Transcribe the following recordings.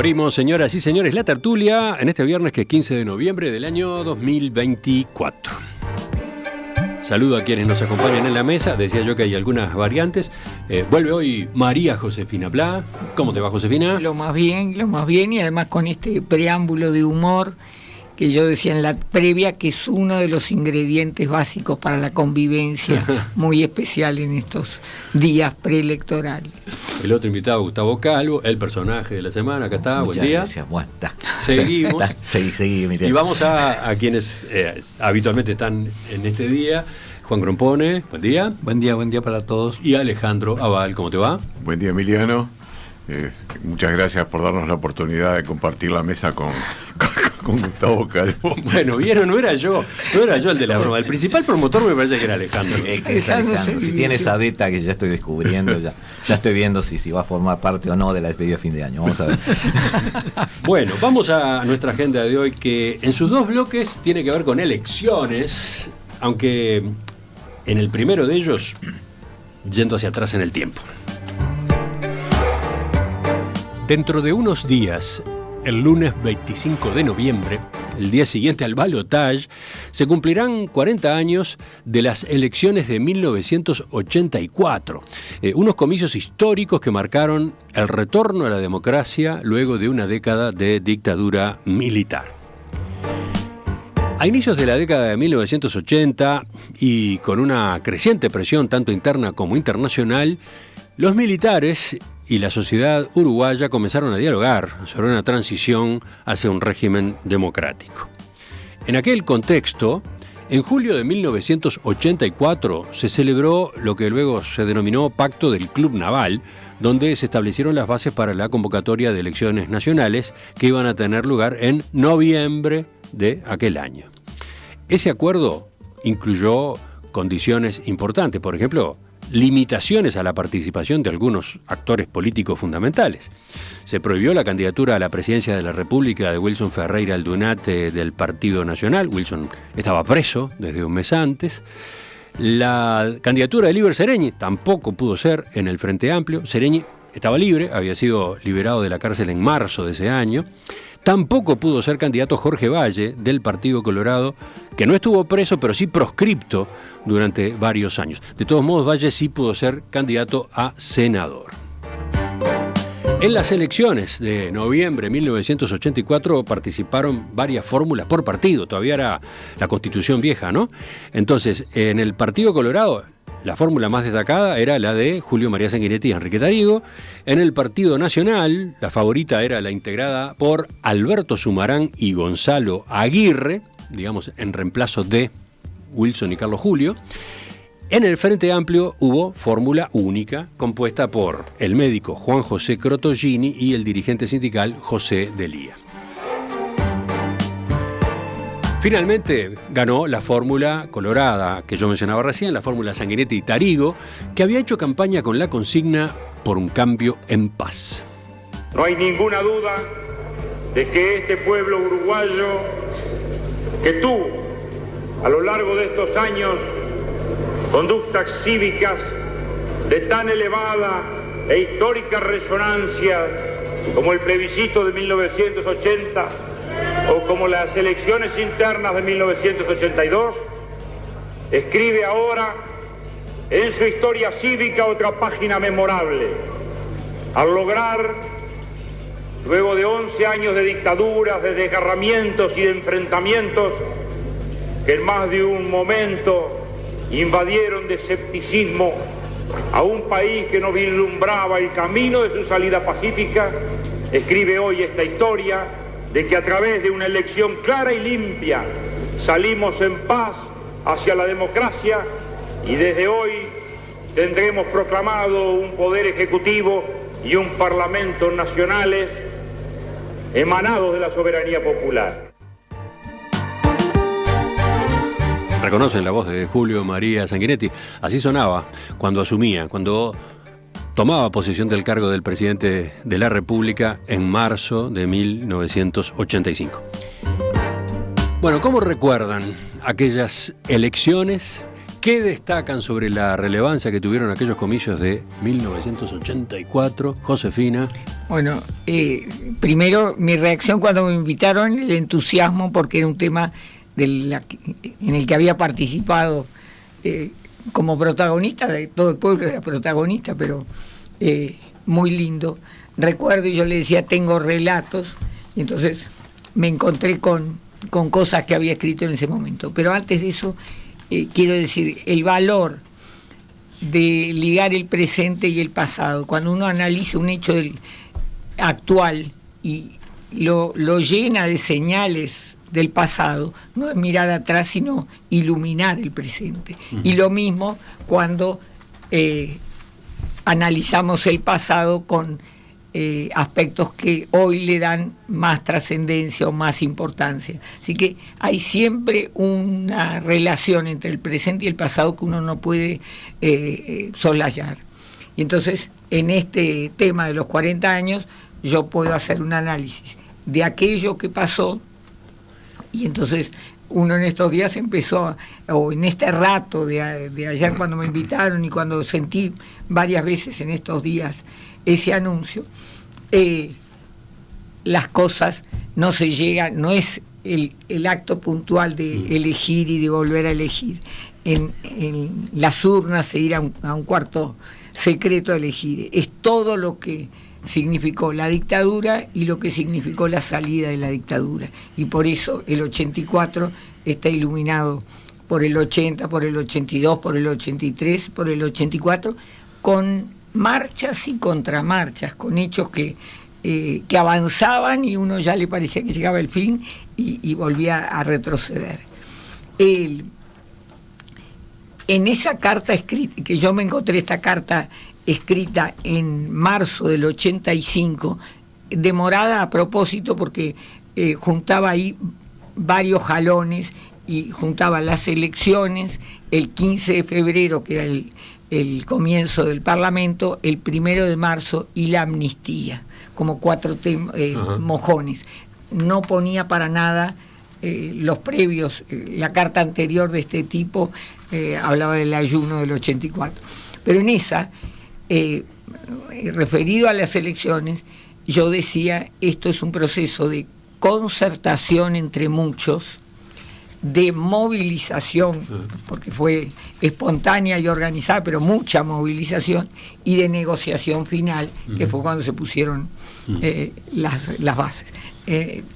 Abrimos, señoras y señores, la tertulia en este viernes que es 15 de noviembre del año 2024. Saludo a quienes nos acompañan en la mesa. Decía yo que hay algunas variantes. Vuelve hoy María Josefina Pla. ¿Cómo te va, Josefina? Lo más bien, y además con este preámbulo de humor que yo decía en la previa, que es uno de los ingredientes básicos para la convivencia, muy especial en estos días preelectorales. El otro invitado, Gustavo Calvo, el personaje de la semana. Acá está, buen día. Gracias. Bueno, está. Seguimos. Seguí, y vamos a quienes habitualmente están en este día. Juan Grompone, buen día. Buen día para todos. Y Alejandro Aval, ¿cómo te va? Buen día, Emiliano. Muchas gracias por darnos la oportunidad de compartir la mesa con Gustavo Calvo. Bueno, vieron, no era yo el de la broma. El principal promotor me parece que era Alejandro. Es Alejandro. Si tiene esa beta que ya estoy descubriendo, ya estoy viendo si va a formar parte o no de la despedida de fin de año. Vamos a ver. Bueno, vamos a nuestra agenda de hoy, que en sus dos bloques tiene que ver con elecciones, aunque en el primero de ellos, yendo hacia atrás en el tiempo. Dentro de unos días, el lunes 25 de noviembre, el día siguiente al balotaje, se cumplirán 40 años de las elecciones de 1984, unos comicios históricos que marcaron el retorno a la democracia luego de una década de dictadura militar. A inicios de la década de 1980, y con una creciente presión tanto interna como internacional, los militares y la sociedad uruguaya comenzaron a dialogar sobre una transición hacia un régimen democrático. En aquel contexto, en julio de 1984 se celebró lo que luego se denominó Pacto del Club Naval, donde se establecieron las bases para la convocatoria de elecciones nacionales que iban a tener lugar en noviembre de aquel año. Ese acuerdo incluyó condiciones importantes, por ejemplo, limitaciones a la participación de algunos actores políticos fundamentales. Se prohibió la candidatura a la presidencia de la República de Wilson Ferreira Aldunate del Partido Nacional. Wilson estaba preso desde un mes antes. La candidatura de Líber Seregni tampoco pudo ser en el Frente Amplio. Seregni estaba libre, había sido liberado de la cárcel en marzo de ese año. Tampoco pudo ser candidato Jorge Valle del Partido Colorado, que no estuvo preso, pero sí proscripto durante varios años. De todos modos, Valle sí pudo ser candidato a senador. En las elecciones de noviembre de 1984 participaron varias fórmulas por partido, todavía era la Constitución vieja, ¿no? Entonces, en el Partido Colorado, la fórmula más destacada era la de Julio María Sanguinetti y Enrique Tarigo. En el Partido Nacional, la favorita era la integrada por Alberto Sumarán y Gonzalo Aguirre, digamos, en reemplazo de Wilson y Carlos Julio. En el Frente Amplio hubo fórmula única, compuesta por el médico Juan José Crotogini y el dirigente sindical José Delía. Finalmente ganó la fórmula colorada que yo mencionaba recién, la fórmula Sanguinetti y Tarigo, que había hecho campaña con la consigna por un cambio en paz. No hay ninguna duda de que este pueblo uruguayo, que tuvo a lo largo de estos años conductas cívicas de tan elevada e histórica resonancia como el plebiscito de 1980, o como las elecciones internas de 1982, escribe ahora en su historia cívica otra página memorable, al lograr, luego de 11 años de dictaduras, de desgarramientos y de enfrentamientos, que en más de un momento invadieron de escepticismo a un país que no vislumbraba el camino de su salida pacífica, escribe hoy esta historia de que a través de una elección clara y limpia salimos en paz hacia la democracia y desde hoy tendremos proclamado un poder ejecutivo y un parlamento nacionales emanados de la soberanía popular. Reconocen la voz de Julio María Sanguinetti. Así sonaba cuando asumía, cuando tomaba posesión del cargo del presidente de la República en marzo de 1985. Bueno, ¿cómo recuerdan aquellas elecciones ¿Qué destacan sobre la relevancia que tuvieron aquellos comicios de 1984, Josefina? Bueno, primero mi reacción cuando me invitaron, el entusiasmo, porque era un tema en el que había participado como protagonista, de todo el pueblo era protagonista, pero muy lindo. Recuerdo, y yo le decía, tengo relatos, y entonces me encontré con cosas que había escrito en ese momento. Pero antes de eso, quiero decir, el valor de ligar el presente y el pasado. Cuando uno analiza un hecho actual y lo llena de señales del pasado, no es mirar atrás, sino iluminar el presente. Y lo mismo cuando analizamos el pasado con aspectos que hoy le dan más trascendencia o más importancia. Así que hay siempre una relación entre el presente y el pasado que uno no puede soslayar. Y entonces, en este tema de los 40 años, yo puedo hacer un análisis de aquello que pasó, y entonces uno en estos días empezó, o en este rato de ayer cuando me invitaron y cuando sentí varias veces en estos días ese anuncio, las cosas no se llegan, no es el acto puntual de elegir y de volver a elegir. En las urnas se ir a un cuarto secreto a elegir. Es todo lo que significó la dictadura y lo que significó la salida de la dictadura. Y por eso el 84 está iluminado por el 80, por el 82, por el 83, por el 84, con marchas y contramarchas, con hechos que avanzaban y uno ya le parecía que llegaba el fin y volvía a retroceder. En esa carta escrita, que yo me encontré esta carta escrita en marzo del 85, demorada a propósito porque juntaba ahí varios jalones y juntaba las elecciones, el 15 de febrero, que era el comienzo del Parlamento, el 1 de marzo y la amnistía, como 4 mojones. No ponía para nada los previos, la carta anterior de este tipo hablaba del ayuno del 84. Pero en esa, referido a las elecciones, yo decía, esto es un proceso de concertación entre muchos, de movilización, porque fue espontánea y organizada, pero mucha movilización, y de negociación final, que fue cuando se pusieron las bases.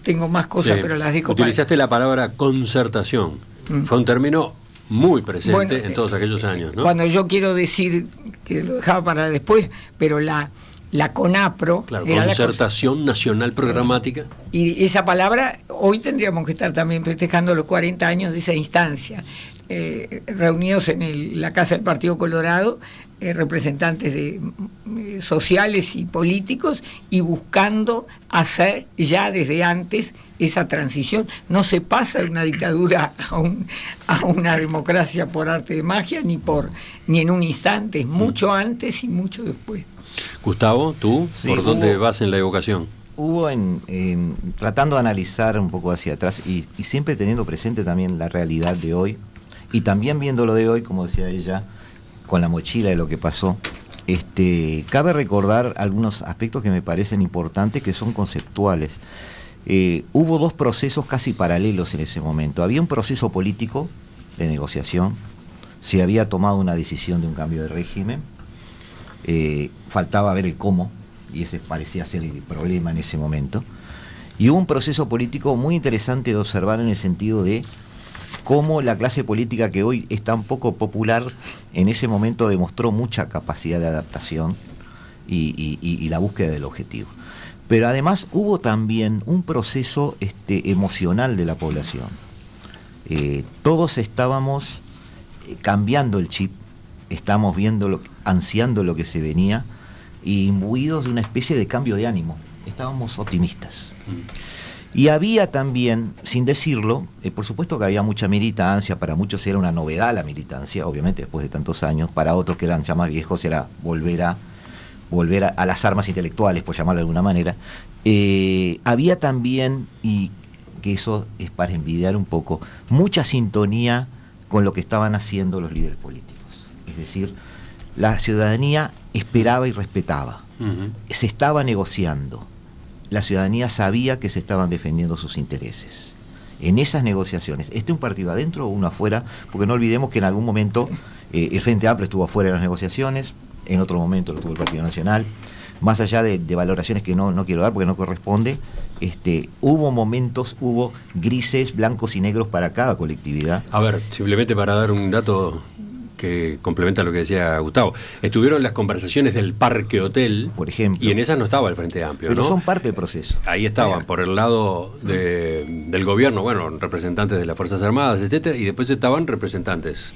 Tengo más cosas, pero las dejo. Utilizaste la palabra concertación. Fue un término muy presente en todos aquellos años, ¿no? Cuando yo quiero decir, que lo dejaba para después, pero la CONAPRO... Claro, Concertación Nacional Programática. Y esa palabra, hoy tendríamos que estar también festejando los 40 años de esa instancia. Reunidos en la Casa del Partido Colorado, representantes sociales y políticos, y buscando hacer ya desde antes esa transición. No se pasa de una dictadura a una democracia por arte de magia, ni en un instante, es mucho antes y mucho después. Gustavo, ¿tú? Sí, ¿por dónde vas en la evocación? Hubo tratando de analizar un poco hacia atrás y siempre teniendo presente también la realidad de hoy, y también viendo lo de hoy, como decía ella, con la mochila de lo que pasó. Cabe recordar algunos aspectos que me parecen importantes, que son conceptuales. Hubo 2 procesos casi paralelos en ese momento. Había un proceso político de negociación, se había tomado una decisión de un cambio de régimen, faltaba ver el cómo, y ese parecía ser el problema en ese momento. Y hubo un proceso político muy interesante de observar, en el sentido de cómo la clase política, que hoy es tan poco popular, en ese momento demostró mucha capacidad de adaptación y la búsqueda del objetivo. Pero además hubo también un proceso emocional de la población. Todos estábamos cambiando el chip, estábamos viendo, ansiando lo que se venía, y imbuidos de una especie de cambio de ánimo. Estábamos optimistas. Y había también, sin decirlo, por supuesto que había mucha militancia. Para muchos era una novedad la militancia, obviamente después de tantos años. Para otros, que eran ya más viejos, era volver a las armas intelectuales, por llamarlo de alguna manera. Había también, y que eso es para envidiar un poco, mucha sintonía con lo que estaban haciendo los líderes políticos. Es decir, la ciudadanía esperaba y respetaba. Se estaba negociando. La ciudadanía sabía que se estaban defendiendo sus intereses. En esas negociaciones, un partido adentro o uno afuera, porque no olvidemos que en algún momento el Frente Amplio estuvo afuera de las negociaciones, en otro momento lo tuvo el Partido Nacional. Más allá de valoraciones que no quiero dar porque no corresponde, hubo momentos, hubo grises, blancos y negros para cada colectividad. A ver, simplemente para dar un dato que complementa lo que decía Gustavo. Estuvieron las conversaciones del Parque Hotel, por ejemplo, y en esas no estaba el Frente Amplio, pero ¿no? son parte del proceso. Ahí estaban, por el lado del gobierno, bueno, representantes de las Fuerzas Armadas, etcétera, y después estaban representantes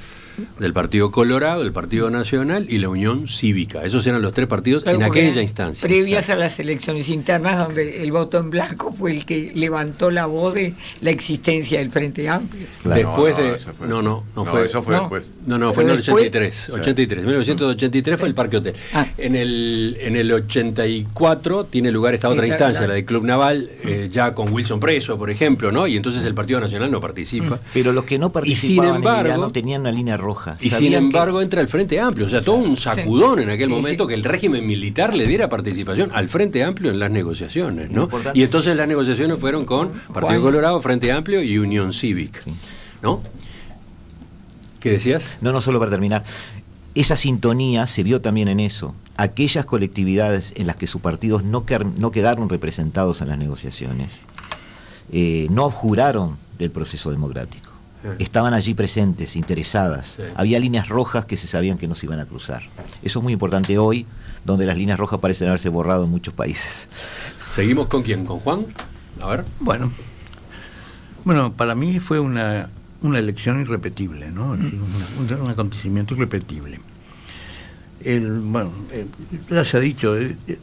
del Partido Colorado, el Partido Nacional y la Unión Cívica. Esos eran los tres partidos en aquella instancia. Previas a las elecciones internas, donde el voto en blanco fue el que levantó la voz de la existencia del Frente Amplio. Claro. Después de... Eso fue después. No, fue en el 83. 1983 fue el Parque Hotel. En el 84 tiene lugar esta otra instancia, la del Club Naval, ya con Wilson preso, por ejemplo, ¿no? Y entonces el Partido Nacional no participa. Pero los que no participaban no tenían una línea roja. Y sin embargo entra el Frente Amplio, o sea, todo un sacudón en aquel momento que el régimen militar le diera participación al Frente Amplio en las negociaciones, ¿no? Y entonces las negociaciones fueron con Partido Colorado, Frente Amplio y Unión Cívica, ¿no? ¿Qué decías? No, solo para terminar. Esa sintonía se vio también en eso. Aquellas colectividades en las que sus partidos no quedaron representados en las negociaciones, no juraron del proceso democrático. Estaban allí presentes, interesadas. Sí. Había líneas rojas que se sabían que no se iban a cruzar. Eso es muy importante hoy, donde las líneas rojas parecen haberse borrado en muchos países. ¿Seguimos con quién? ¿Con Juan? A ver. Bueno, para mí fue una elección irrepetible, ¿no? Un acontecimiento irrepetible. Ya se ha dicho,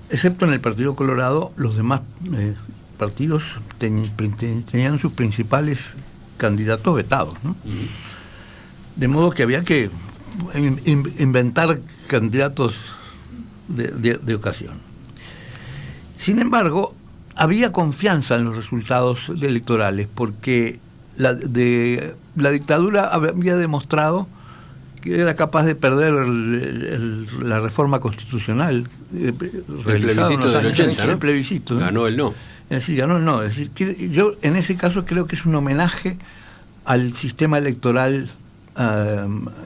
excepto en el Partido Colorado, los demás partidos tenían sus principales candidatos vetados, ¿no? De modo que había que inventar candidatos de ocasión. Sin embargo, había confianza en los resultados electorales, porque la dictadura había demostrado que era capaz de perder la reforma constitucional. El plebiscito del 80, ¿no? El plebiscito, ¿no? Ganó el no. Es decir, ganó el no. Es decir, yo en ese caso creo que es un homenaje al sistema electoral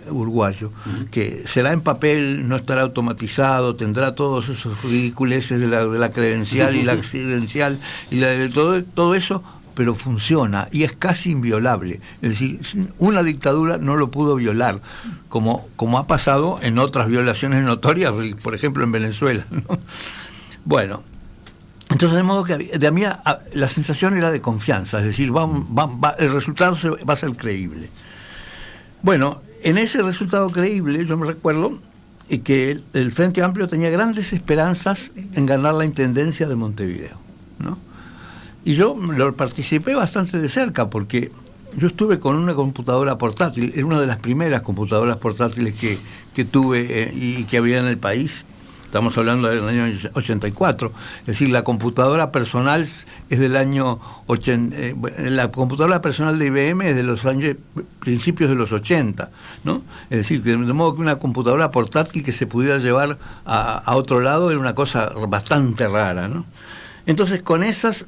uruguayo, que será en papel, no estará automatizado, tendrá todos esos ridiculeces de la credencial y la accidencial y de todo eso, pero funciona y es casi inviolable. Es decir, una dictadura no lo pudo violar, como ha pasado en otras violaciones notorias, por ejemplo en Venezuela, ¿no? Bueno, entonces de modo que de a mí la sensación era de confianza, es decir, el resultado va a ser creíble. Bueno, en ese resultado creíble yo me recuerdo que el Frente Amplio tenía grandes esperanzas en ganar la intendencia de Montevideo, ¿no? Y yo lo participé bastante de cerca, porque yo estuve con una computadora portátil, era una de las primeras computadoras portátiles que tuve y que había en el país. Estamos hablando del año 84, es decir, la computadora personal es del año 80, la computadora personal de IBM es de los años principios de los 80, ¿no? Es decir, de modo que una computadora portátil que se pudiera llevar a otro lado era una cosa bastante rara, ¿no? Entonces, con esas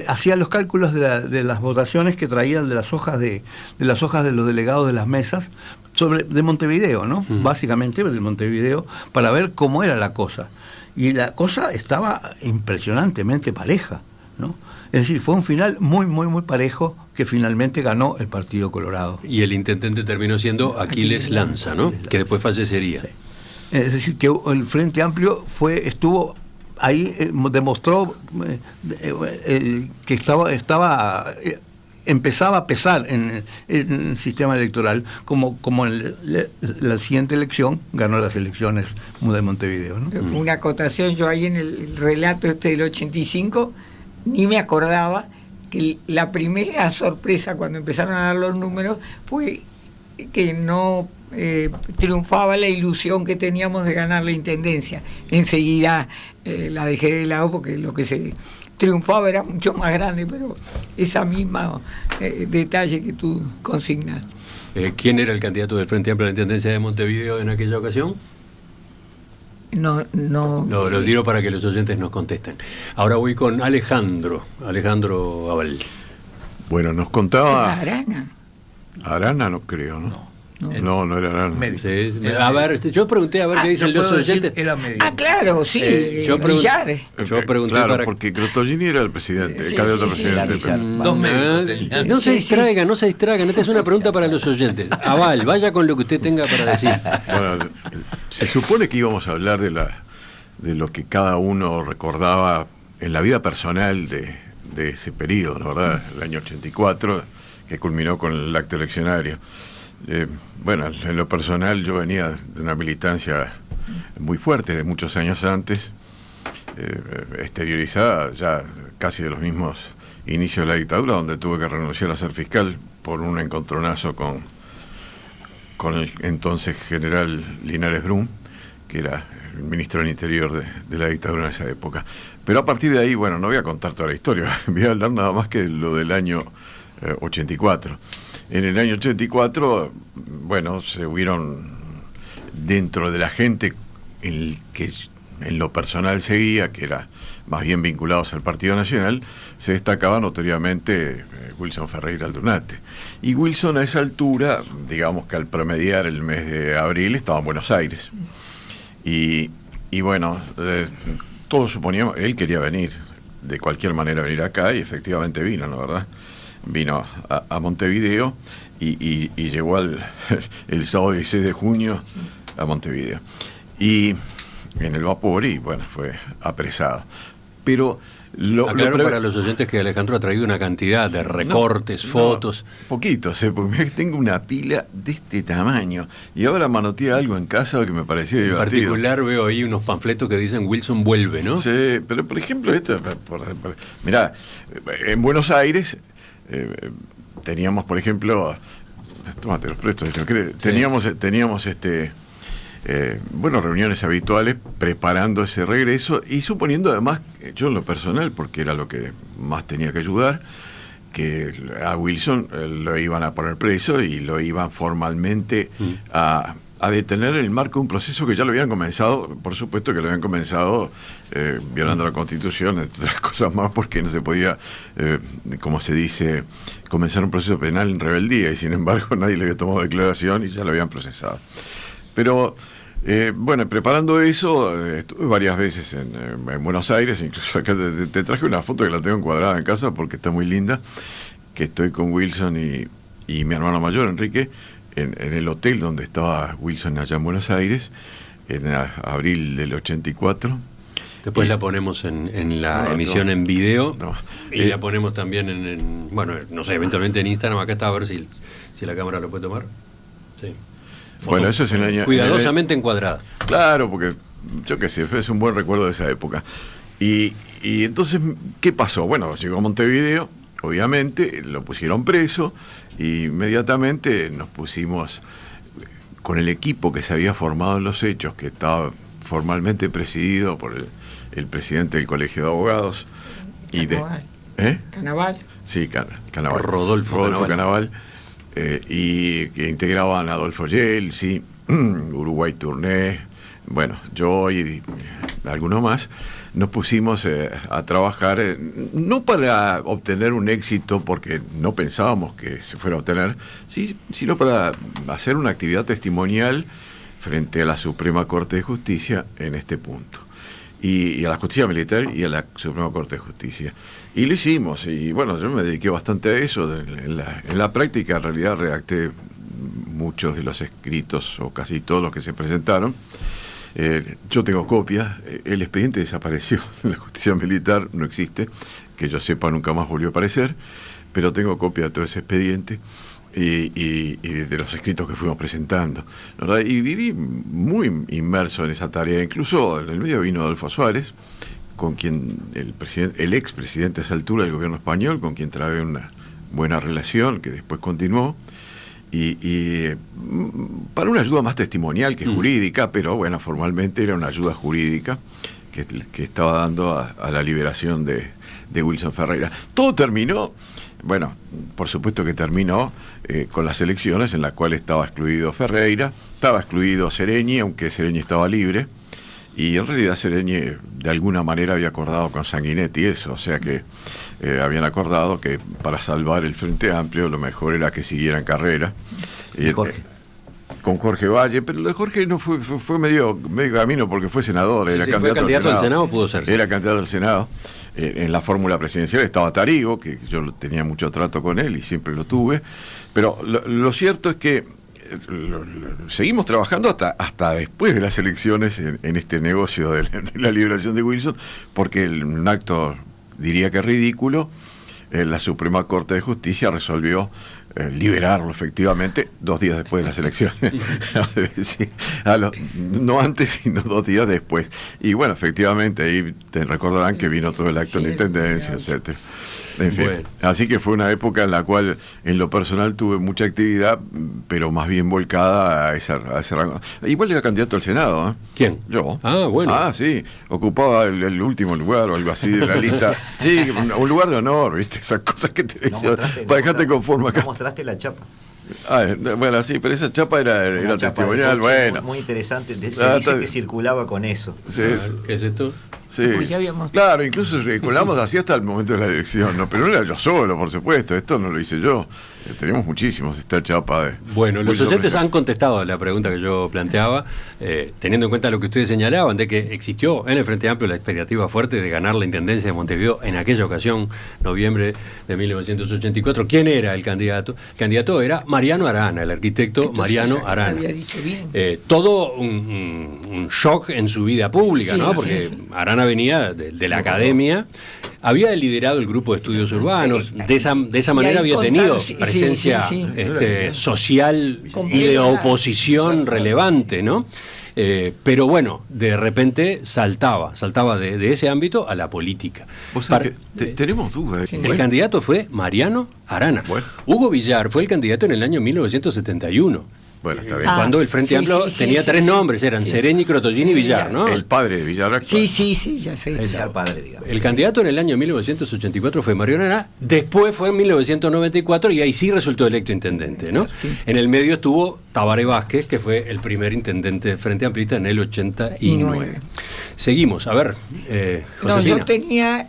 hacía los cálculos de las votaciones que traían de las hojas de los delegados de las mesas de Montevideo, ¿no? Básicamente de Montevideo, para ver cómo era la cosa. Y la cosa estaba impresionantemente pareja, ¿no? Es decir, fue un final muy, muy, muy parejo, que finalmente ganó el Partido Colorado. Y el intendente terminó siendo Aquiles Lanza, ¿no? Que después fallecería. Sí. Es decir, que el Frente Amplio estuvo ahí, demostró que empezaba a pesar en el sistema electoral, como en la siguiente elección ganó las elecciones de Montevideo, ¿no? Una acotación, yo ahí en el relato del 85 ni me acordaba que la primera sorpresa cuando empezaron a dar los números fue que no triunfaba la ilusión que teníamos de ganar la intendencia. Enseguida la dejé de lado, porque lo que se triunfaba era mucho más grande, pero esa misma detalle que tú consignas. ¿Quién era el candidato del Frente Amplio a la Intendencia de Montevideo en aquella ocasión? No, lo tiro para que los oyentes nos contesten. Ahora voy con Alejandro Aval. Bueno, nos contaba... Arana. Arana no creo, ¿no? No era Arana. Sí, a ver, yo pregunté a ver qué dicen los oyentes. Era médico. Claro, sí, yo Villar. Yo pregunté claro, porque Crotogini era el presidente, el candidato presidente. Dos médicos tenían. No se distraigan. Esta es una pregunta para los oyentes. Aval, vaya con lo que usted tenga para decir. Bueno, se supone que íbamos a hablar de lo que cada uno recordaba en la vida personal de ese periodo, ¿no? ¿Verdad? El año 84, que culminó con el acto eleccionario. Bueno, en lo personal yo venía de una militancia muy fuerte de muchos años antes, exteriorizada ya casi de los mismos inicios de la dictadura, donde tuve que renunciar a ser fiscal por un encontronazo con el entonces general Linares Brum, que era el ministro del Interior de la dictadura en esa época. Pero a partir de ahí, bueno, no voy a contar toda la historia, voy a hablar nada más que lo del año 84. En el año 84, bueno, se hubieron dentro de la gente que en lo personal seguía, que era más bien vinculados al Partido Nacional, se destacaba notoriamente Wilson Ferreira Aldunate. Y Wilson a esa altura, digamos que al promediar el mes de abril, estaba en Buenos Aires. Y bueno, todos suponíamos, él quería venir, de cualquier manera venir acá, y efectivamente vino, ¿no? ¿Verdad? Vino a Montevideo y llegó el sábado 16 de junio a Montevideo. Y en el vapor, y bueno, fue apresado. Pero aclaro para los oyentes que Alejandro ha traído una cantidad de recortes, fotos. Poquitos, porque tengo una pila de este tamaño. Y ahora manoteé algo en casa que me parecía divertido. En particular veo ahí unos panfletos que dicen Wilson vuelve, ¿no? Sí, pero por ejemplo, mirá, en Buenos Aires teníamos, por ejemplo, tómate los prestos, teníamos bueno, reuniones habituales preparando ese regreso y suponiendo además, yo en lo personal, porque era lo que más tenía que ayudar, que a Wilson lo iban a poner preso y lo iban formalmente a detener en el marco de un proceso que ya lo habían comenzado, por supuesto que lo habían comenzado violando la Constitución, entre otras cosas más, porque no se podía, como se dice, comenzar un proceso penal en rebeldía, y sin embargo nadie le había tomado declaración y ya lo habían procesado. Pero bueno, preparando eso, estuve varias veces en Buenos Aires, incluso acá te traje una foto que la tengo encuadrada en casa porque está muy linda, que estoy con Wilson y mi hermano mayor, Enrique, en el hotel donde estaba Wilson allá en Buenos Aires, en abril del 84. Después la ponemos en la emisión en video, y la ponemos también bueno, no sé, eventualmente en Instagram. Acá está, a ver si la cámara lo puede tomar. Sí. Bueno, eso es el año... Cuidadosamente encuadrada. Claro, porque yo qué sé, es un buen recuerdo de esa época. Y entonces, ¿qué pasó? Bueno, llegó a Montevideo, obviamente, lo pusieron preso, y inmediatamente nos pusimos con el equipo que se había formado en los hechos, que estaba formalmente presidido por el presidente del Colegio de Abogados. Canaval. Sí, Canaval. Rodolfo Canaval. Y que integraban a Adolfo Yel, sí, Uruguay Tourné, bueno, yo y algunos más, nos pusimos a trabajar, no para obtener un éxito, porque no pensábamos que se fuera a obtener, sí, sino para hacer una actividad testimonial frente a la Suprema Corte de Justicia en este punto. Y a la Justicia Militar y a la Suprema Corte de Justicia. Y lo hicimos, y bueno, yo me dediqué bastante a eso. En la práctica, en realidad, redacté muchos de los escritos, o casi todos los que se presentaron. Yo tengo copias, el expediente desapareció en la Justicia Militar, no existe, que yo sepa nunca más volvió a aparecer, pero tengo copia de todo ese expediente. Y de los escritos que fuimos presentando, ¿verdad? Y viví muy inmerso en esa tarea. Incluso en el medio vino Adolfo Suárez, con quien el expresidente a esa altura del gobierno español, con quien trabé una buena relación, que después continuó, y para una ayuda más testimonial que jurídica, pero bueno, formalmente era una ayuda jurídica que estaba dando a la liberación de de Wilson Ferreira. Todo terminó, bueno, por supuesto que terminó con las elecciones en las cuales estaba excluido Ferreira, estaba excluido Seregni, aunque Seregni estaba libre, y en realidad Seregni de alguna manera había acordado con Sanguinetti eso, o sea que habían acordado que para salvar el Frente Amplio lo mejor era que siguieran carrera. Jorge. Con Jorge Valle, pero lo de Jorge no fue medio camino porque fue senador, era Sí, candidato, fue candidato al Senado, pudo ser. Era candidato al Senado. En la fórmula presidencial estaba Tarigo, que yo tenía mucho trato con él y siempre lo tuve, pero lo cierto es que seguimos trabajando hasta después de las elecciones en este negocio de la liberación de Wilson, porque un acto, diría que ridículo, la Suprema Corte de Justicia resolvió liberarlo efectivamente 2 días después de las elecciones. Sí, no antes, sino 2 días después. Y bueno, efectivamente, ahí te recordarán que vino todo el acto de la intendencia, etcétera. En fin, bueno. Así que fue una época en la cual en lo personal tuve mucha actividad, pero más bien volcada a ese rango. Igual era candidato al Senado, ¿eh? ¿Quién? Yo. Ah, bueno. Ah, sí, ocupaba el último lugar o algo así de la lista. Sí, un lugar de honor, ¿viste? Esas cosas que te decían, para dejarte conforme acá. No mostraste la chapa. Bueno, sí, pero esa chapa era testimonial, bueno. Muy interesante, se dice que circulaba con eso. Sí. ¿Qué es esto? Sí. Pues ya habíamos... Claro, incluso circulamos así hasta el momento de la elección, ¿no? Pero no era yo solo, por supuesto, esto no lo hice yo. Tenemos muchísimos esta chapa de... Bueno, los oyentes han contestado a la pregunta que yo planteaba, teniendo en cuenta lo que ustedes señalaban, de que existió en el Frente Amplio la expectativa fuerte de ganar la Intendencia de Montevideo en aquella ocasión, noviembre de 1984. ¿Quién era el candidato? El candidato era Mariano Arana, el arquitecto. Entonces, Mariano Arana. Había dicho bien. Todo un shock en su vida pública, sí, ¿no? Porque sí. Arana venía de la academia, había liderado el grupo de estudios urbanos, de esa manera había tenido presencia social y de oposición relevante, ¿no? Pero bueno, de repente saltaba de ese ámbito a la política. Tenemos dudas. El candidato fue Mariano Arana. Bueno. Hugo Villar fue el candidato en el año 1971. Bueno, está bien. Cuando el Frente Amplio tenía 3 nombres, eran Seregni, Crotogini y Villar, ¿no? El padre de Villar actual. Sí, ya sé. El padre, digamos. El candidato en el año 1984 fue Mariano Arana, después fue en 1994 y ahí sí resultó electo intendente, ¿no? Sí. En el medio estuvo Tabaré Vázquez, que fue el primer intendente del Frente Amplista en el 89. Seguimos, a ver, Josefina. Yo tenía,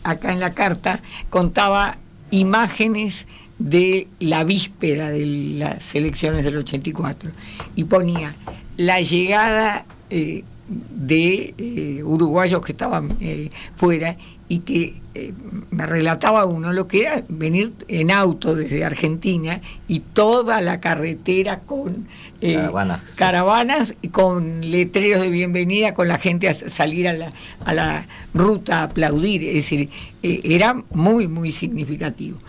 acá en la carta, contaba imágenes de la víspera de las elecciones del 84 y ponía la llegada de uruguayos que estaban fuera y que me relataba uno lo que era venir en auto desde Argentina y toda la carretera con caravanas y con letreros de bienvenida, con la gente a salir a la ruta a aplaudir, es decir, era muy, muy significativo.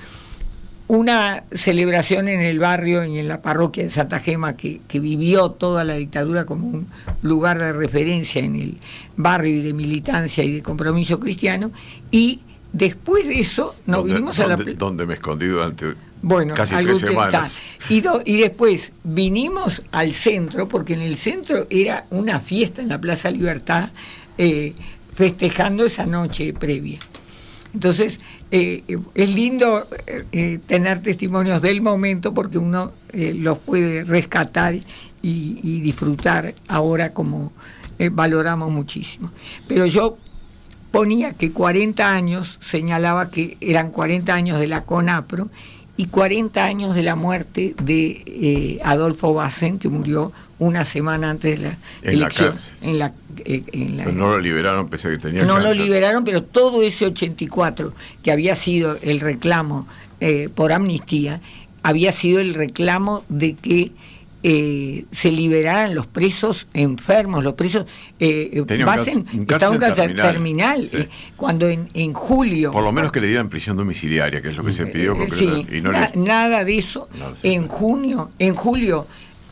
Una celebración en el barrio y en la parroquia de Santa Gema que vivió toda la dictadura como un lugar de referencia en el barrio y de militancia y de compromiso cristiano, y después de eso nos vinimos a la... ¿Dónde me escondí durante casi algo 3 semanas? Y después vinimos al centro, porque en el centro era una fiesta en la Plaza Libertad, festejando esa noche previa. Entonces, es lindo tener testimonios del momento porque uno los puede rescatar y disfrutar ahora como valoramos muchísimo. Pero yo ponía que 40 años, señalaba que eran 40 años de la CONAPRO y 40 años de la muerte de Adolfo Bassen, que murió una semana antes de la elección. Pero no lo liberaron pese a que tenía cáncer. Lo liberaron, pero todo ese 84, que había sido el reclamo por amnistía, había sido el reclamo de que se liberaran los presos enfermos, los presos Bassen estaba en cáncer terminal, sí. Cuando en julio... Por lo menos que le dieran prisión domiciliaria, que es lo que se pidió. Sí, y nada de eso. En julio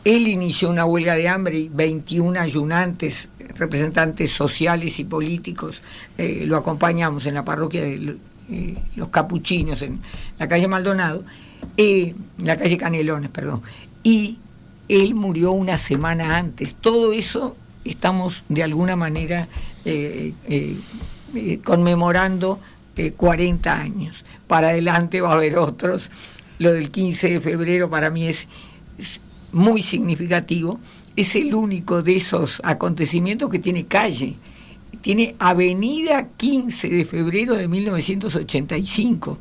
él inició una huelga de hambre y 21 ayunantes, representantes sociales y políticos, lo acompañamos en la parroquia de los Capuchinos, en la calle Maldonado, la calle Canelones, perdón, y él murió una semana antes. Todo eso estamos de alguna manera conmemorando 40 años. Para adelante va a haber otros. Lo del 15 de febrero para mí es muy significativo. Es el único de esos acontecimientos que tiene calle. Tiene Avenida 15 de febrero de 1985.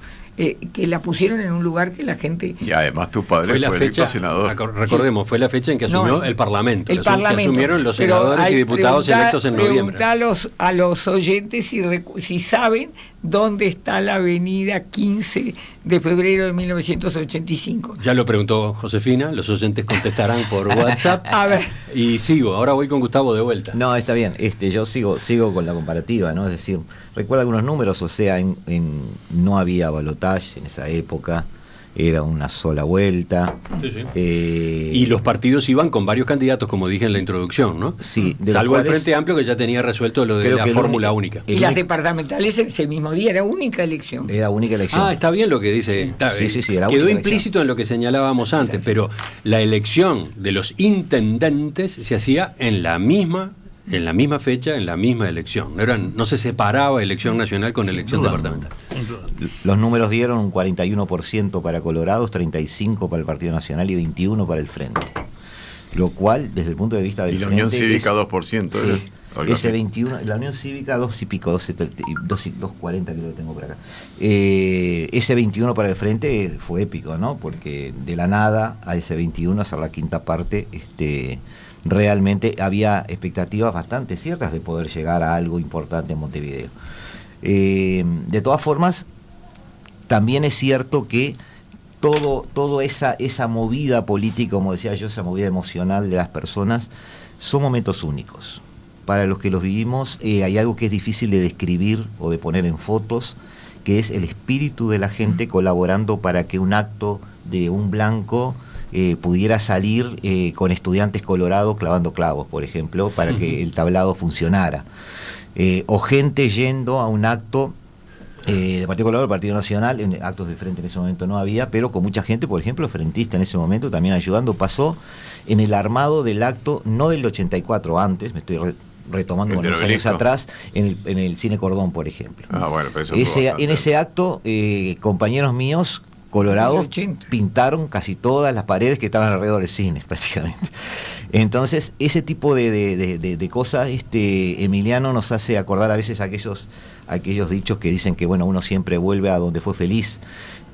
Que la pusieron en un lugar que la gente... Y además tu padre fue electo senador. Recordemos, fue la fecha en que asumió el Parlamento. El Parlamento. Que asumieron los senadores y diputados electos en noviembre. Preguntá a los oyentes si saben dónde está la avenida 15 de febrero de 1985. Ya lo preguntó Josefina, los oyentes contestarán por WhatsApp. A ver. Y ahora voy con Gustavo de vuelta. No, está bien, yo sigo con la comparativa, ¿no? Es decir, recuerda algunos números, o sea, no había balotaje en esa época, era una sola vuelta. Sí. Y los partidos iban con varios candidatos, como dije en la introducción, ¿no? Sí. Salvo el Frente Amplio, que ya tenía resuelto lo de la fórmula única. Y las departamentales ese mismo día, era única elección. Era única elección. Está bien lo que dice. Sí, era quedó implícito en lo que señalábamos antes, pero la elección de los intendentes se hacía en la misma fecha, en la misma elección. No se separaba elección nacional con elección departamental. Los números dieron un 41% para Colorados, 35% para el Partido Nacional y 21% para el Frente. Lo cual, desde el punto de vista del Frente... Y la Unión Cívica 2%. Sí, ese 21%, la Unión Cívica 2 y pico, 2.40 creo que tengo por acá. Ese 21% para el Frente fue épico, ¿no? Porque de la nada a ese 21% hacer la quinta parte... realmente había expectativas bastante ciertas de poder llegar a algo importante en Montevideo. De todas formas, también es cierto que toda esa movida política, como decía yo, esa movida emocional de las personas, son momentos únicos. Para los que los vivimos, hay algo que es difícil de describir o de poner en fotos, que es el espíritu de la gente colaborando para que un acto de un blanco pudiera salir con estudiantes colorados clavando clavos, por ejemplo, para que el tablado funcionara. O gente yendo a un acto del Partido Colorado, del Partido Nacional, en actos de frente en ese momento no había, pero con mucha gente, por ejemplo, frentista en ese momento, también ayudando. Pasó en el armado del acto, no del 84, antes, me estoy retomando unos años atrás, en el Cine Cordón, por ejemplo. Bueno, pero eso en ese acto, compañeros míos colorados pintaron casi todas las paredes que estaban alrededor del cine, prácticamente. Entonces, ese tipo de cosas, Emiliano, nos hace acordar a veces aquellos dichos que dicen que uno siempre vuelve a donde fue feliz,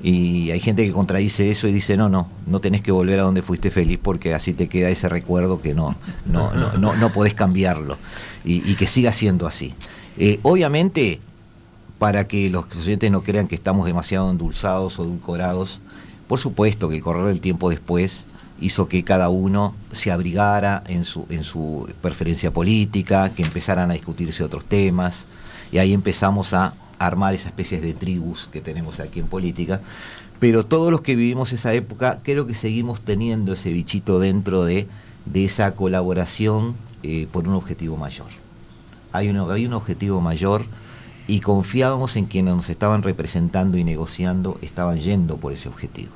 y hay gente que contradice eso y dice no tenés que volver a donde fuiste feliz, porque así te queda ese recuerdo que no podés cambiarlo, y que siga siendo así. Obviamente, para que los oyentes no crean que estamos demasiado endulzados o edulcorados, por supuesto que el correr del tiempo después hizo que cada uno se abrigara en su preferencia política, que empezaran a discutirse otros temas, y ahí empezamos a armar esas especies de tribus que tenemos aquí en política. Pero todos los que vivimos esa época, creo que seguimos teniendo ese bichito dentro de esa colaboración por un objetivo mayor. Hay un objetivo mayor, y confiábamos en quienes nos estaban representando y negociando estaban yendo por ese objetivo.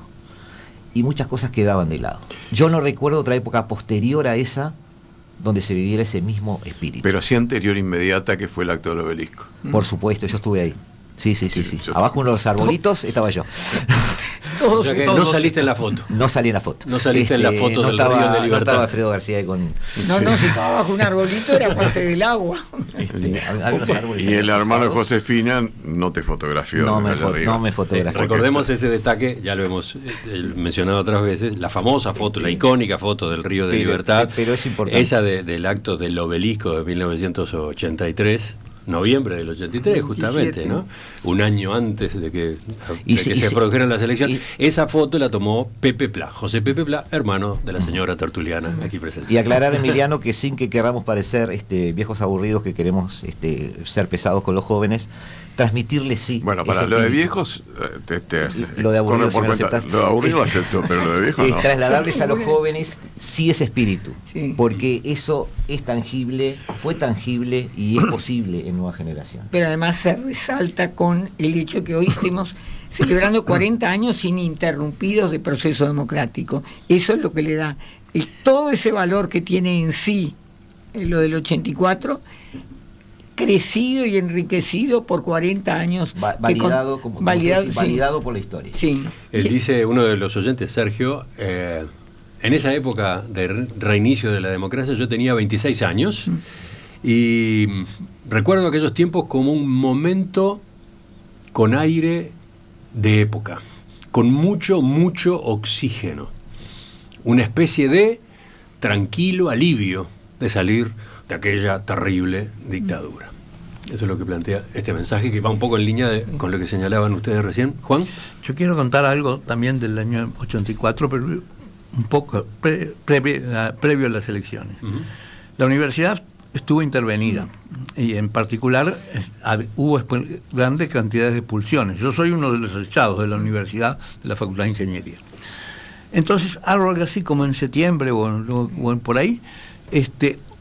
Y muchas cosas quedaban de lado. Yo no recuerdo otra época posterior a esa donde se viviera ese mismo espíritu. Pero sí anterior, inmediata, que fue el acto del obelisco. Por supuesto, yo estuve ahí. Sí. Abajo uno de los arbolitos estaba yo. O sea que no saliste en la foto. No salí en la foto. No saliste en la foto del Río de Libertad. No estaba Alfredo García con... No, si estaba bajo un arbolito era parte del agua. Y el hermano de Josefina no te fotografió. No me fotografió. Recordemos ese destaque, ya lo hemos mencionado otras veces, la famosa foto, la icónica foto del Río de Libertad. Pero es importante. Esa del acto del obelisco de 1983. Noviembre del 83, justamente, ¿no? Un año antes de que se produjeran las elecciones. Esa foto la tomó Pepe Plá, José Pepe Plá, hermano de la señora tertuliana aquí presente. Y aclarar, Emiliano, que sin que queramos parecer viejos abuelitos que queremos ser pesados con los jóvenes, transmitirles sí. Bueno, para lo de viejos, lo de aburrido, lo de aburrido lo acepto, pero lo de viejos no. Trasladarles a los jóvenes sí ese espíritu, porque eso es tangible, fue tangible y es posible en nueva generación. Pero además se resalta con el hecho que hoy estemos celebrando 40 años ininterrumpidos de proceso democrático. Eso es lo que le da todo ese valor que tiene en sí lo del 84, crecido y enriquecido por 40 años. Validado, validado, sí. Validado por la historia. Sí. Dice uno de los oyentes, Sergio, en esa época de reinicio de la democracia yo tenía 26 años y recuerdo aquellos tiempos como un momento con aire de época, con mucho oxígeno, una especie de tranquilo alivio de salir de aquella terrible dictadura. Eso es lo que plantea este mensaje, que va un poco en línea con lo que señalaban ustedes recién. Juan. Yo quiero contar algo también del año 84, pero un poco previo a las elecciones. La universidad estuvo intervenida y en particular hubo grandes cantidades de expulsiones. Yo soy uno de los echados de la universidad, de la Facultad de Ingeniería. Entonces, algo así como en septiembre o por ahí,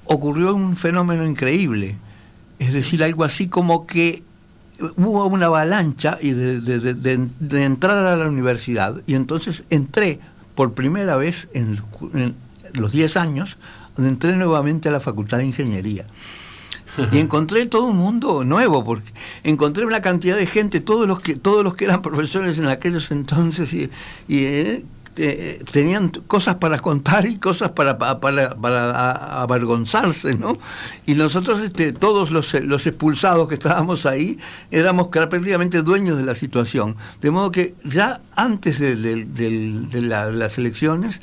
ocurrió un fenómeno increíble. Es decir, algo así como que hubo una avalancha y de entrar a la universidad, y entonces entré por primera vez en los 10 años, entré nuevamente a la Facultad de Ingeniería. Y encontré todo un mundo nuevo, porque encontré una cantidad de gente, todos los que eran profesores en aquellos entonces, y tenían cosas para contar y cosas para avergonzarse, ¿no? Y nosotros, todos los expulsados que estábamos ahí, éramos prácticamente dueños de la situación. De modo que ya antes de las elecciones,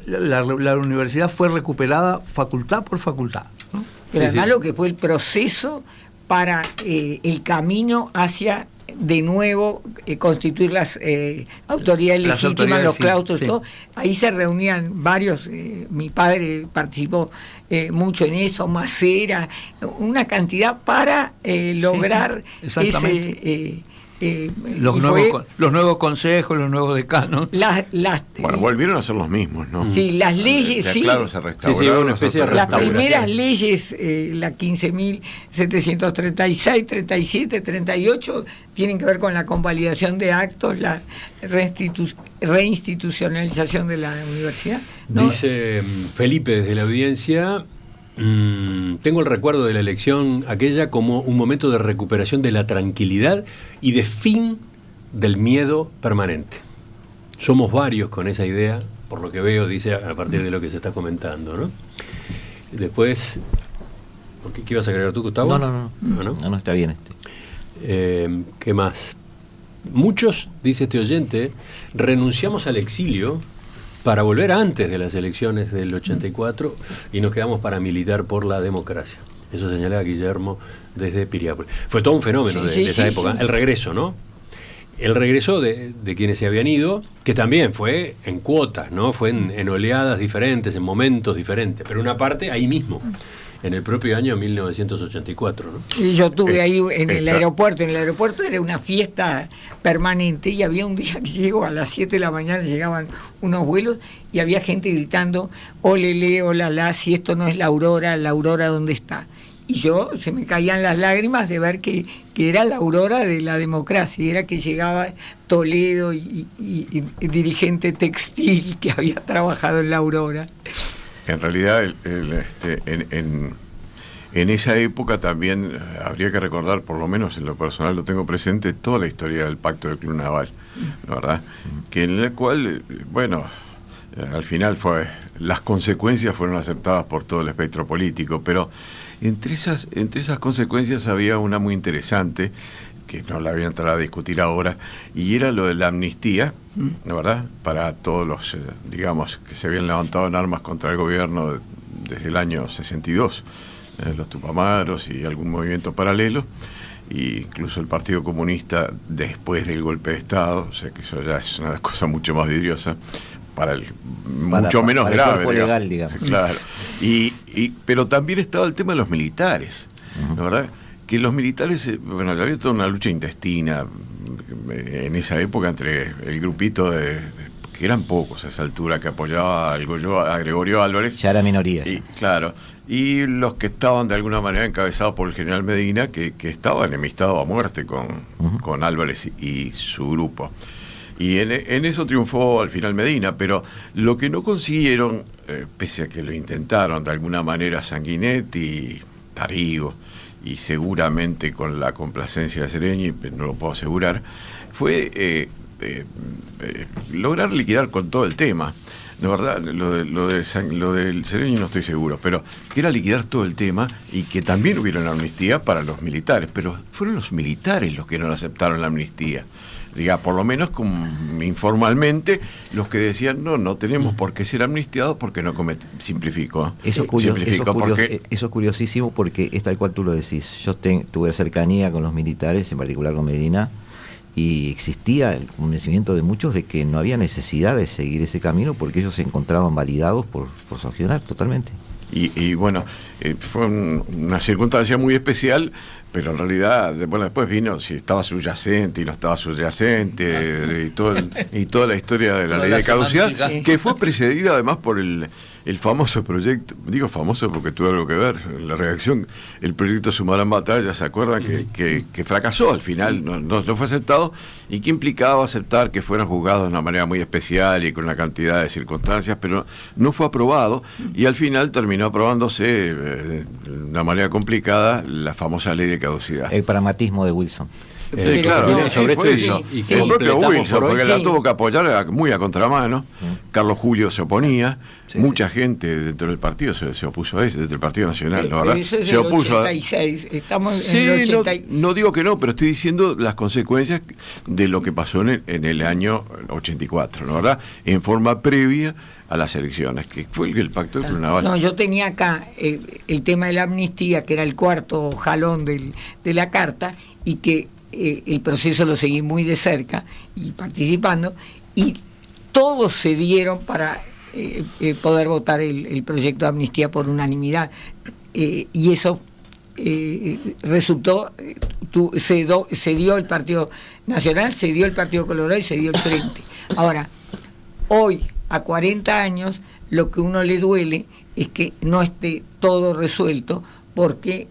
la universidad fue recuperada facultad por facultad, ¿no? Pero además lo que fue el proceso para el camino hacia de nuevo constituir las autoridades legítimas, los claustros, todo. Ahí se reunían varios, mi padre participó mucho en eso, Macera, una cantidad para lograr ese... los nuevos consejos, los nuevos decanos. Bueno, volvieron a ser los mismos, ¿no? Sí, las leyes, sí. Claro, se restauraron. Sí, una especie de las primeras leyes, la 15.736, 37, 38, tienen que ver con la convalidación de actos, la reinstitucionalización de la universidad, ¿no? Dice Felipe desde la audiencia... tengo el recuerdo de la elección aquella como un momento de recuperación de la tranquilidad y de fin del miedo permanente. Somos varios con esa idea, por lo que veo, dice, a partir de lo que se está comentando, ¿no? Después, ¿qué ibas a agregar tú, Gustavo? No, está bien. ¿Qué más? Muchos, dice este oyente, renunciamos al exilio para volver antes de las elecciones del 84 y nos quedamos para militar por la democracia. Eso señalaba Guillermo desde Piriápolis. Fue todo un fenómeno de esa época. El regreso, ¿no? El regreso de quienes se habían ido, que también fue en cuotas, ¿no? Fue en oleadas diferentes, en momentos diferentes, pero una parte ahí mismo, en el propio año 1984, ¿no? Y yo estuve ahí en el aeropuerto. En el aeropuerto era una fiesta permanente y había un día que llegó a las 7 de la mañana, llegaban unos vuelos y había gente gritando, olele, olala, si esto no es la aurora ¿dónde está? Y yo, se me caían las lágrimas de ver que era la aurora de la democracia, y era que llegaba Toledo y dirigente textil que había trabajado en la aurora. En realidad, en esa época también habría que recordar, por lo menos en lo personal lo tengo presente, toda la historia del Pacto del Club Naval, ¿verdad? Que en la cual, bueno, al final las consecuencias fueron aceptadas por todo el espectro político, pero entre esas consecuencias había una muy interesante, que no la voy a entrar a discutir ahora, y era lo de la amnistía, ¿no, verdad?, para todos los, digamos, que se habían levantado en armas contra el gobierno desde el año 62, los Tupamaros y algún movimiento paralelo, e incluso el Partido Comunista después del golpe de Estado, o sea que eso ya es una cosa mucho más vidriosa, mucho menos grave, el legal, digamos. Claro. Pero también estaba el tema de los militares, ¿no, verdad?, que los militares, bueno, había toda una lucha intestina en esa época entre el grupito que eran pocos a esa altura, que apoyaba a Gregorio Álvarez. Ya era minoría. Claro. Y los que estaban de alguna manera encabezados por el general Medina, que estaba enemistado a muerte con Álvarez y su grupo. Y en eso triunfó al final Medina, pero lo que no consiguieron, pese a que lo intentaron de alguna manera Sanguinetti, Tarigo y seguramente con la complacencia de Sereñi, pero no lo puedo asegurar, fue lograr liquidar con todo el tema. De verdad, lo del Sereñi no estoy seguro, pero que era liquidar todo el tema y que también hubiera una amnistía para los militares, pero fueron los militares los que no aceptaron la amnistía. Diga, por lo menos informalmente, los que decían, no tenemos por qué ser amnistiados porque no simplificó. Eso es curiosísimo porque es tal cual tú lo decís. Yo tuve cercanía con los militares, en particular con Medina, y existía el convencimiento de muchos de que no había necesidad de seguir ese camino porque ellos se encontraban validados por sancionar totalmente. Y bueno, fue una circunstancia muy especial, pero en realidad después vino si estaba subyacente y no estaba subyacente, y toda la historia de la ley de caducidad, que fue precedida además por el famoso proyecto, digo famoso porque tuvo algo que ver, la reacción, el proyecto Sumarán Batalla, ¿se acuerdan? Que fracasó al final, no fue aceptado, y que implicaba aceptar que fueran juzgados de una manera muy especial y con una cantidad de circunstancias, pero no fue aprobado, y al final terminó aprobándose de una manera complicada la famosa ley de caducidad. El pragmatismo de Wilson. Sí, claro, sobre esto y el propio Wilson, porque la tuvo que apoyar muy a contramano. Carlos Julio se oponía, mucha gente dentro del partido se opuso a eso, dentro del Partido Nacional, ¿no? ¿Verdad? Eso es se opuso 86, estamos en el 80. No digo que no, pero estoy diciendo las consecuencias de lo que pasó en el año 84, ¿no? ¿Verdad? En forma previa a las elecciones, que fue el pacto del Club Naval. No, yo tenía acá el tema de la amnistía, que era el cuarto jalón de la carta, y que el proceso lo seguí muy de cerca y participando, y todos se dieron para poder votar el proyecto de amnistía por unanimidad, y eso resultó, se dio el Partido Nacional, se dio el Partido Colorado y se dio el Frente. Ahora, hoy, a 40 años, lo que uno le duele es que no esté todo resuelto, porque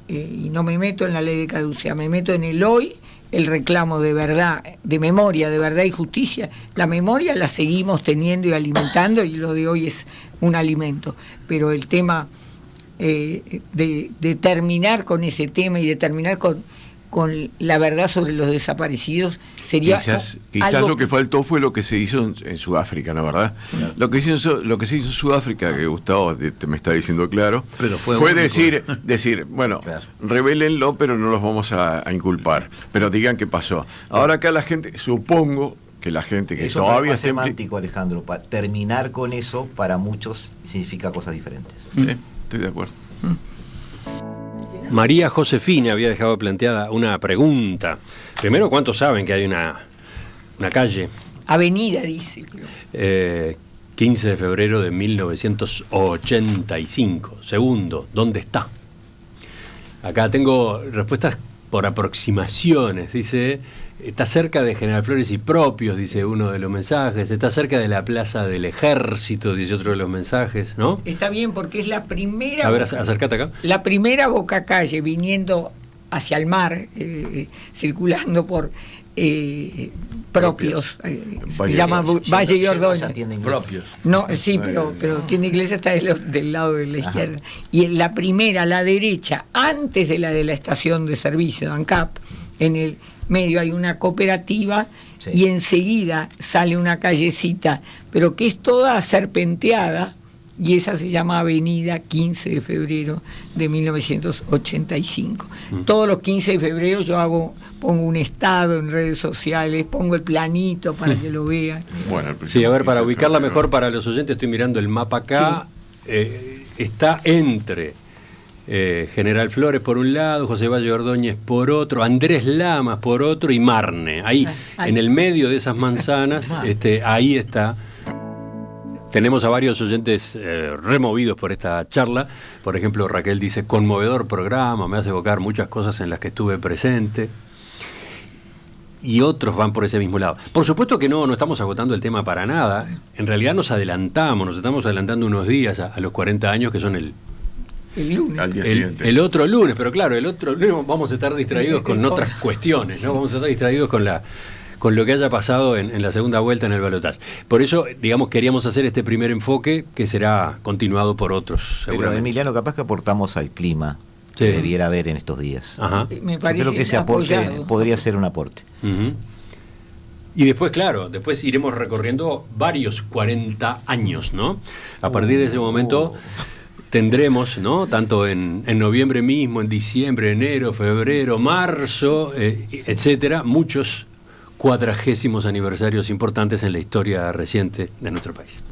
y no me meto en la ley de caducidad, me meto en el hoy, el reclamo de verdad, de memoria, de verdad y justicia. La memoria la seguimos teniendo y alimentando, y lo de hoy es un alimento, pero el tema de terminar con ese tema y de terminar con la verdad sobre los desaparecidos sería quizás lo que faltó fue lo que se hizo en Sudáfrica, ¿no? ¿Verdad? Claro. Lo que se hizo en Sudáfrica, que Gustavo te me está diciendo claro, pero fue decir, bueno, claro, revélenlo, pero no los vamos a inculpar, pero digan qué pasó. Ahora acá la gente, supongo que la gente que eso todavía es semántico, Alejandro, para terminar con eso para muchos significa cosas diferentes. Sí, estoy de acuerdo. María Josefina había dejado planteada una pregunta. Primero, ¿cuántos saben que hay una calle? Avenida, dice. 15 de febrero de 1985. Segundo, ¿dónde está? Acá tengo respuestas por aproximaciones. Dice, está cerca de General Flores y Propios, dice uno de los mensajes. Está cerca de la Plaza del Ejército, dice otro de los mensajes, ¿no? Está bien, porque es la primera... A ver, acércate acá. La primera bocacalle viniendo hacia el mar, circulando por Propios, se llama Valle y Ordóñez. Propios. No, sí, pero tiene iglesia, está del lado de la izquierda. Y en la primera, a la derecha, antes de la estación de servicio de ANCAP, en el medio hay una cooperativa, sí, y enseguida sale una callecita, pero que es toda serpenteada, y esa se llama Avenida 15 de febrero de 1985. Todos los 15 de febrero yo pongo un estado en redes sociales, pongo el planito para que lo vean. Bueno, sí, a ver, para ubicarla mejor para los oyentes, estoy mirando el mapa acá, sí. Está entre General Flores por un lado, José Valle Ordóñez por otro, Andrés Lamas por otro y Marne. Ahí, en el medio de esas manzanas, ahí está. Tenemos a varios oyentes removidos por esta charla. Por ejemplo, Raquel dice, conmovedor programa, me hace evocar muchas cosas en las que estuve presente. Y otros van por ese mismo lado. Por supuesto que no estamos agotando el tema para nada. En realidad nos estamos adelantando unos días a los 40 años, que son el lunes. Al día siguiente. El otro lunes, pero claro, el otro lunes vamos a estar distraídos con otras cuestiones, ¿no? Vamos a estar distraídos con lo que haya pasado en la segunda vuelta en el balotaje. Por eso, digamos, queríamos hacer este primer enfoque que será continuado por otros, seguramente. Pero, Emiliano, capaz que aportamos al clima que Sí. debiera haber en estos días. Ajá. Me Yo parece creo que ese aporte apoyado. podría ser un aporte. Ujú. Y después, claro, después iremos recorriendo varios 40 años, ¿no? A partir de ese momento tendremos, ¿no? Tanto en noviembre mismo, en diciembre, enero, febrero, marzo, etcétera, muchos 40º aniversarios importantes en la historia reciente de nuestro país.